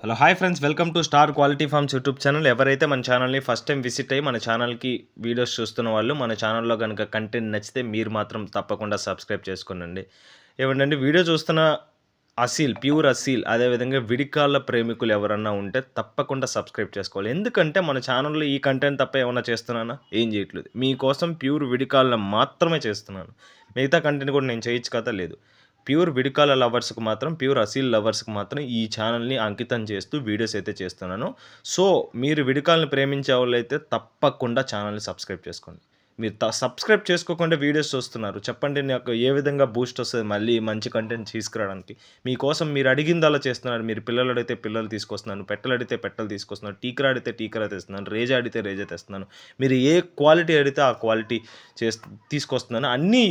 Hello hi friends, welcome to star quality forms YouTube channel. ఎవరైతే మన ఛానల్ని first time visit అయ్యి మన ఛానల్కి వీడియోస్ చూస్తున్న వాళ్ళు మన ఛానల్లో కనుక కంటెంట్ నచ్చితే మీరు మాత్రం తప్పకుండా సబ్స్క్రైబ్ చేసుకోనండి. ఏమంటే వీడియో చూస్తున్న ప్యూర్ అసీల్ అదేవిధంగా విడికాళ్ళ ప్రేమికులు ఎవరన్నా ఉంటే తప్పకుండా సబ్స్క్రైబ్ చేసుకోవాలి. ఎందుకంటే మన ఛానల్లో ఈ కంటెంట్ తప్ప ఏమన్నా చేస్తున్నానా? ఏం చేయట్లేదు. మీకోసం ప్యూర్ విడికాళ్ళ మాత్రమే చేస్తున్నాను. మిగతా కంటెంట్ కూడా నేను చేయొచ్చు కదా, లేదు. ప్యూర్ విడికాల లవర్స్కి మాత్రం, ప్యూర్ అసీల్ లవర్స్కి మాత్రం ఈ ఛానల్ని అంకితం చేస్తూ వీడియోస్ అయితే చేస్తున్నాను. సో మీరు విడికాలను ప్రేమించే వాళ్ళైతే తప్పకుండా ఛానల్ని సబ్స్క్రైబ్ చేసుకోండి. మీరు సబ్స్క్రైబ్ చేసుకోకుండా వీడియోస్ చూస్తున్నారు, చెప్పండి నాకు ఏ విధంగా బూస్ట్ వస్తుంది మళ్ళీ మంచి కంటెంట్ తీసుకురావడానికి? మీకోసం మీరు అడిగిందలా చేస్తున్నారు. మీరు పిల్లలు అడిగితే పిల్లలు తీసుకొస్తున్నాను, పెట్టలు అడిగితే పెట్టలు తీసుకొస్తున్నాను, టీకరా అడిగితే టీకరా తెస్తున్నాను, రేజా అడిగితే రేజా తెస్తున్నాను. మీరు ఏ క్వాలిటీ అడిగితే ఆ క్వాలిటీ తీసుకొస్తున్నాను. అన్నీ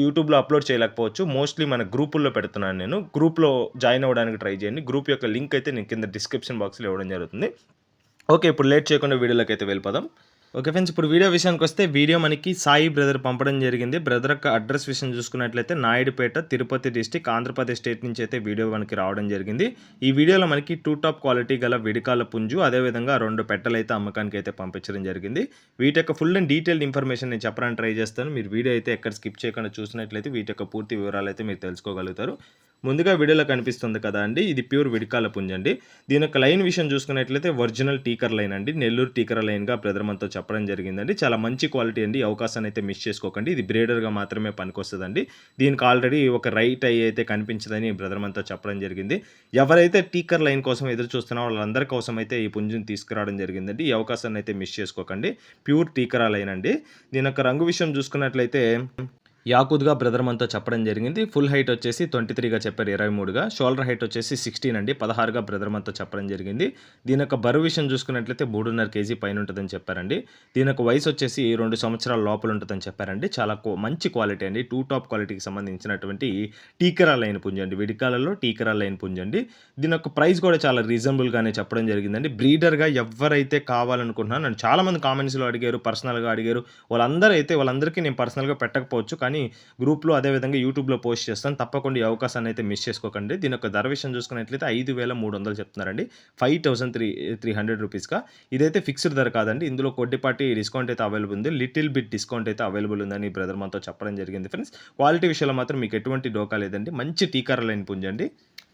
యూట్యూబ్లో అప్లోడ్ చేయలేకపోవచ్చు, మోస్ట్లీ మన గ్రూపుల్లో పెడుతున్నాను. నేను గ్రూప్లో జాయిన్ అవ్వడానికి ట్రై చేయండి. గ్రూప్ యొక్క లింక్ అయితే నేను కింద డిస్క్రిప్షన్ బాక్స్లో ఇవ్వడం జరుగుతుంది. ఓకే, ఇప్పుడు లేట్ చేయకుండా వీడియోలోకి అయితే వెళ్ళిపోదాం. ఓకే ఫ్రెండ్స్, ఇప్పుడు వీడియో విషయానికి వస్తే వీడియో మనకి సాయి బ్రదర్ పంపడం జరిగింది. బ్రదర్ యొక్క అడ్రస్ విషయం చూసుకున్నట్లయితే నాయుడుపేట, తిరుపతి డిస్టిక్, ఆంధ్రప్రదేశ్ స్టేట్ నుంచి అయితే వీడియో మనకి రావడం జరిగింది. ఈ వీడియోలో మనకి 2 టాప్ క్వాలిటీ గల విడికాల పుంజు, అదేవిధంగా 2 పెట్టలు అయితే అమ్మకానికి అయితే పంపించడం జరిగింది. వీటి యొక్క ఫుల్ అండ్ డీటెయిల్డ్ ఇన్ఫర్మేషన్ నేను చెప్పడానికి ట్రై చేస్తాను. మీరు వీడియో అయితే ఎక్కడ స్కిప్ చేయకుండా చూసినట్లయితే వీటి యొక్క పూర్తి వివరాలు అయితే మీరు తెలుసుకోగలుగుతారు. ముందుగా వీడియోలో కనిపిస్తుంది కదా అండి, ఇది ప్యూర్ విడికాల పుంజు అండి. దీని యొక్క లైన్ విషయం చూసుకున్నట్లయితే ఒరిజినల్ టీకర్ లైన్ అండి, నెల్లూరు టీకర్ లైన్గా బ్రదర్ మనతో చెప్పడం జరిగిందండి. చాలా మంచి క్వాలిటీ అండి, అవకాశాన్ని అయితే మిస్ చేసుకోకండి. ఇది బ్రీడర్గా మాత్రమే పనికొస్తుందండి. దీనికి ఆల్రెడీ ఒక రైట్ అయ్యి అయితే కనిపించదని బ్రదర్ మనతో చెప్పడం జరిగింది. ఎవరైతే టీకర్ లైన్ కోసం ఎదురు చూస్తున్నారో వాళ్ళందరి కోసం అయితే ఈ పుంజుని తీసుకురావడం జరిగిందండి. ఈ అవకాశాన్ని అయితే మిస్ చేసుకోకండి. ప్యూర్ టీకరా లైన్ అండి. దీని యొక్క రంగు విషయం చూసుకున్నట్లయితే యాకుద్గా బ్రదర్ మనతో చెప్పడం జరిగింది. ఫుల్ హైట్ వచ్చేసి 23గా చెప్పారు, 23గా. షోల్డర్ హైట్ వచ్చేసి 16 అండి, 16గా బ్రదర్ మనతో చెప్పడం జరిగింది. దీని యొక్క బరువు విషయం చూసుకున్నట్లయితే 3.5 కేజీ పైన ఉంటుందని చెప్పారండి. దీని యొక్క వయసు వచ్చేసి 2 సంవత్సరాల లోపల ఉంటుందని చెప్పారండి. చాలా మంచి క్వాలిటీ అండి, 2 టాప్ క్వాలిటీకి సంబంధించినటువంటి టీకరా లైన్ పుంజు అండి, విడికాలలో టీకరా లైన్ పుంజు అండి. దీని యొక్క ప్రైస్ కూడా చాలా రీజనబుల్గానే చెప్పడం జరిగిందండి. బ్రీడర్గా ఎవరైతే కావాలనుకుంటున్నాను, నన్ను చాలామంది కామెంట్స్లో అడిగారు, పర్సనల్గా అడిగారు. వాళ్ళందరికీ నేను పర్సనల్గా పెట్టకపోవచ్చు, కానీ గ్రూప్లో అదేవిధంగా యూట్యూబ్లో పోస్ట్ చేస్తాను. తప్పకుండా ఈ అవకాశాన్ని అయితే మిస్ చేసుకోకండి. దీని యొక్క ధర విషయం చూసుకున్నట్లయితే 5,300 చెప్తున్నారండి, 5,300 రూపీస్గా. ఇదైతే ఫిక్స్డ్ ధర కాదండి, ఇందులో కొద్దిపాటి డిస్కౌంట్ అయితే అవైలబుల్ ఉంది, లిటిల్ బిట్ డిస్కౌంట్ అయితే అవైలబుల్ ఉందని బ్రదర్ మనతో చెప్పడం జరిగింది. ఫ్రెండ్స్, క్వాలిటీ విషయంలో మాత్రం మీకు ఎటువంటి డోకా లేదండి, మంచి టీకార లైన్ పుంజండి.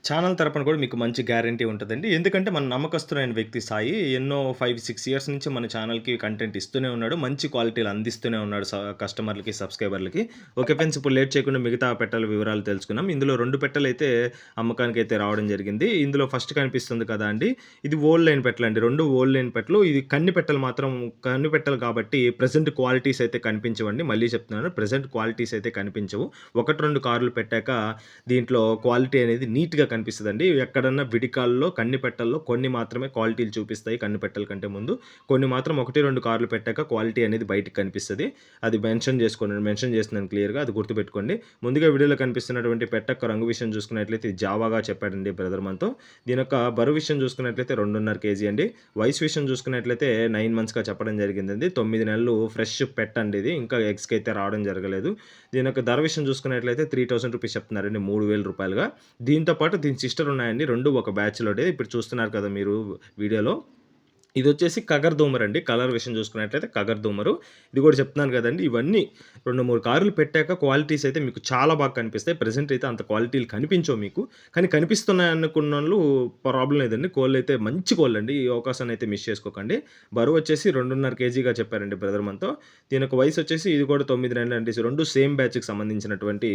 ఛానల్ తరపున కూడా మీకు మంచి గ్యారంటీ ఉంటుందండి. ఎందుకంటే మన నమ్మకస్తులైన వ్యక్తి సాయి ఎన్నో 5-6 ఇయర్స్ నుంచి మన ఛానల్కి కంటెంట్ ఇస్తూనే ఉన్నాడు, మంచి క్వాలిటీలు అందిస్తూనే ఉన్నాడు కస్టమర్లకి, సబ్స్క్రైబర్లకి. ఓకే ఫ్రెండ్స్, ఇప్పుడు లేట్ చేయకుండా మిగతా పెట్టల వివరాలు తెలుసుకున్నాం. ఇందులో 2 పెట్టలు అయితే అమ్మకానికి అయితే రావడం జరిగింది. ఇందులో ఫస్ట్ కనిపిస్తుంది కదా అండి, ఇది ఓల్డ్ లైన్ పెట్టలండి, 2 ఓల్డ్ లైన్ పెట్టలు. ఇది కన్ని పెట్టలు కాబట్టి ప్రజెంట్ క్వాలిటీస్ అయితే కనిపించవండి. మళ్ళీ చెప్తున్నాను, ప్రజెంట్ క్వాలిటీస్ అయితే కనిపించవు. 1-2 కార్లు పెట్టాక దీంట్లో క్వాలిటీ అనేది నీట్గా కనిపిస్తుందండి. ఎక్కడన్నా విడికాల్లో కన్ని పెట్టల్లో కొన్ని మాత్రమే క్వాలిటీలు చూపిస్తాయి, కన్ని పెట్టల కంటే ముందు. కొన్ని మాత్రం 1-2 కార్లు పెట్టాక క్వాలిటీ అనేది బయటకు కనిపిస్తుంది. అది మెన్షన్ చేస్తున్నాను క్లియర్గా, అది గుర్తుపెట్టుకోండి. ముందుగా వీడియోలో కనిపిస్తున్నటువంటి పెట్టక్క రంగు విషయం చూసుకున్నట్లయితే జావాగా చెప్పాడండి బ్రదర్ మనతో. దీని యొక్క బరువు విషయం చూసుకున్నట్లయితే 2.5 కేజీ అండి. వయసు విషయం చూసుకున్నట్లయితే 9 మంత్స్గా చెప్పడం జరిగిందండి. 9 నెలలు ఫ్రెష్ పెట్టండి, ఇది ఇంకా ఎగ్స్కి అయితే రావడం జరగలేదు. దీని యొక్క ధర విషయం చూసుకున్నట్లయితే 3,000 రూపీస్ చెప్తున్నారండి, 3,000 రూపాయలుగా. దీంతో పాటు దీని సిస్టర్ ఉన్నాయండి, 2 ఒక బ్యాచ్లో. ఇప్పుడు చూస్తున్నారు కదా మీరు వీడియోలో. ఇది వచ్చేసి కగర్ దూమర్ అండి. కలర్ విషయం చూసుకున్నట్లయితే కగర్ దూమరు. ఇది కూడా చెప్తున్నాను కదండి, ఇవన్నీ 2-3 కార్లు పెట్టాక క్వాలిటీస్ అయితే మీకు చాలా బాగా కనిపిస్తాయి. ప్రజెంట్ అయితే అంత క్వాలిటీలు కనిపించవు మీకు, కానీ కనిపిస్తున్నాయి అనుకున్న వాళ్ళు ప్రాబ్లం లేదండి. కోళ్ళు అయితే మంచి కోళ్ళు అండి, ఈ అవకాశాన్ని అయితే మిస్ చేసుకోకండి. బరువు వచ్చేసి 2.5 కేజీగా చెప్పారండి బ్రదర్ మనతో. దీని యొక్క వయసు వచ్చేసి ఇది కూడా 9 నెలలు అండి. 2 సేమ్ బ్యాచ్కి సంబంధించినటువంటి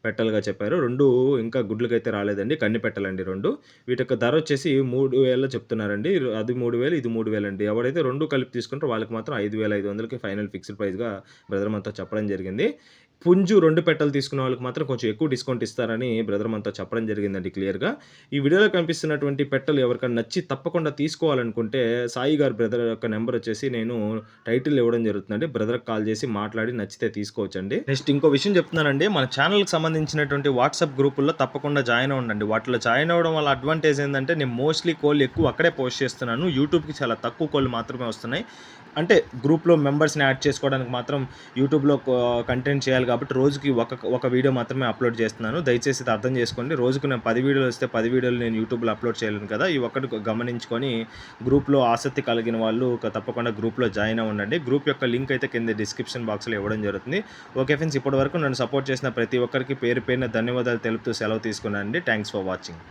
పెట్టలుగా చెప్పారు. 2 ఇంకా గుడ్లకి అయితే రాలేదండి, కన్ని పెట్టలండి 2. వీటి యొక్క ధర వచ్చేసి 3,000 చెప్తున్నారండి. అది 3,000, ఇది 3,000 అండి. ఎవరైతే 2 కలిపి తీసుకుంటారో వాళ్ళకి మాత్రం 5,500కి ఫైనల్ ఫిక్స్డ్ ప్రైస్గా బ్రదర్ మనతో చెప్పడం జరిగింది. పుంజు 2 పెట్టలు తీసుకున్న వాళ్ళకి మాత్రం కొంచెం ఎక్కువ డిస్కౌంట్ ఇస్తారని బ్రదర్ మనతో చెప్పడం జరిగిందండి క్లియర్గా. ఈ వీడియోలో కనిపిస్తున్నటువంటి పెట్టలు ఎవరికైనా నచ్చి తప్పకుండా తీసుకోవాలనుకుంటే సాయి గారు బ్రదర్ యొక్క నెంబర్ వచ్చేసి నేను టైటిల్ ఇవ్వడం జరుగుతుందండి. బ్రదర్కి కాల్ చేసి మాట్లాడి నచ్చితే తీసుకోవచ్చండి. నెక్స్ట్ ఇంకో విషయం చెప్తున్నానండి, మన ఛానల్కి సంబంధించినటువంటి వాట్సాప్ గ్రూపుల్లో తప్పకుండా జాయిన్ అవ్వండి. వాటిలో జాయిన్ అవ్వడం వల్ల అడ్వాంటేజ్ ఏంటంటే నేను మోస్ట్లీ కోళ్ళు ఎక్కువ అక్కడే పోస్ట్ చేస్తున్నాను. యూట్యూబ్కి చాలా తక్కువ కోళ్ళు మాత్రమే వస్తున్నాయి. అంటే గ్రూప్‌లో మెంబర్స్‌ని యాడ్ చేసుకోవడానికి మాత్రం యూట్యూబ్‌లో కంటెంట్ చేయాలి కాబట్టి రోజుకి ఒక వీడియో మాత్రమే అప్‌లోడ్ చేస్తున్నాను. దయచేసి ఇది అర్థం చేసుకోండి. రోజుకు నేను 10 వీడియోలు వస్తే 10 వీడియోలు నేను యూట్యూబ్‌లో అప్‌లోడ్ చేయలేను కదా! ఈ ఒక్కటి గమనించుకొని గ్రూప్‌లో ఆసక్తి కలిగిన వాళ్ళు తప్పకుండా గ్రూప్‌లో జాయిన్ అవ్వండి. గ్రూప్ యొక్క లింక్ అయితే కింద డిస్క్రిప్షన్ బాక్స్‌లో ఇవ్వడం జరుగుతుంది. ఓకే ఫ్రెండ్స్, ఇప్పటివరకు నన్ను సపోర్ట్ చేసిన ప్రతి ఒక్కరికి పేరు పేరున ధన్యవాదాలు తెలుపుతూ సెలవు తీసుకున్నానండి. Thanks for watching.